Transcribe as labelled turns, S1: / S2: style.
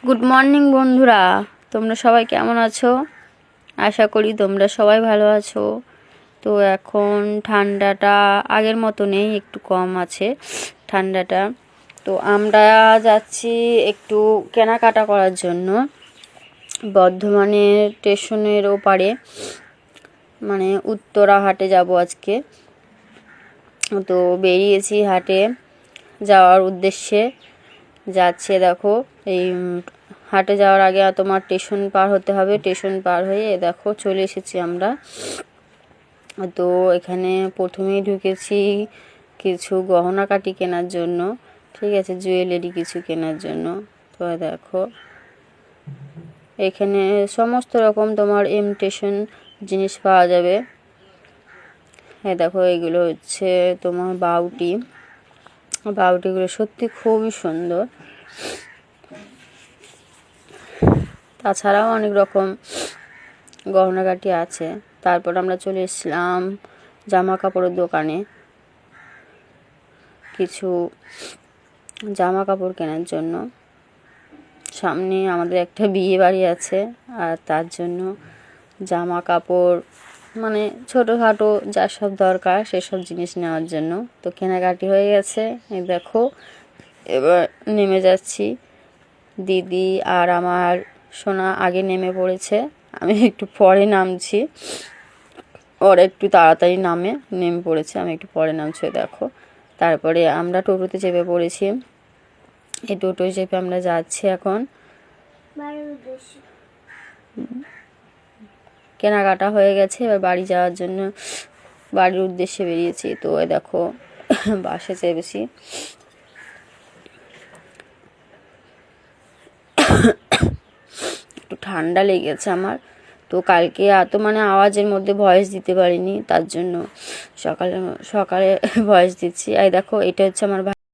S1: Good morning বন্ধুরা, তোমরা সবাই কেমন আছো? আশা করি তোমরা সবাই ভালো আছো। তো এখন ঠান্ডাটা আগের মতো নেই, একটু কম আছে ঠান্ডাটা। তো আমরা যাচ্ছি একটু কেনাকাটা করার জন্য বর্ধমানের স্টেশনের ওপারে, মানে উত্তরা হাটে যাব আজকে। তো বেরিয়েছি হাটে যাওয়ার উদ্দেশ্যে, যাচ্ছে দেখো। এই হাটে যাওয়ার আগে তোমার স্টেশন পার হতে হবে, স্টেশন পার হয়ে দেখো চলে এসেছি আমরা। তো এখানে প্রথমেই ঢুকেছি কিছু গহনাকাটি কেনার জন্য, ঠিক আছে, জুয়েলারি কিছু কেনার জন্য। তো দেখো এখানে সমস্ত রকম তোমার ইমিটেশন জিনিস পাওয়া যাবে। হ্যাঁ দেখো, এগুলো হচ্ছে তোমার বাউটিগুলো সত্যি খুবই সুন্দর। তাছাড়াও অনেক রকম গহনাগাটি আছে। তারপর আমরা চলে এসেছিলাম জামা কাপড়ের দোকানে, কিছু জামা কাপড় কেনার জন্য। সামনে আমাদের একটা বিয়ে বাড়ি আছে, আর তার জন্য জামা কাপড় মানে ছোটোখাটো যা সব দরকার সেসব জিনিস নেওয়ার জন্য। তো কেনাকাটি হয়ে গেছে, এই দেখো এবার নেমে যাচ্ছি। দিদি আর আমার সোনা আগে নেমে পড়েছে, আমি একটু পরে নামছি। ওরা একটু তাড়াতাড়ি নেমে পড়েছে, আমি একটু পরে নামছি। দেখো তারপরে আমরা টোটোতে চেপে পড়েছি। এই টোটোয় চেপে আমরা যাচ্ছি এখন। কেনাকাটা হয়ে গেছে, এবার বাড়ি যাওয়ার জন্য বাড়ির উদ্দেশ্যে বেরিয়েছি। তো দেখো বাসে চেপেছি। একটু ঠান্ডা লেগেছে আমার, তো কালকে এত মানে আওয়াজের মধ্যে ভয়েস দিতে পারিনি, তার জন্য সকালে ভয়েস দিচ্ছি। এই দেখো এটা হচ্ছে আমার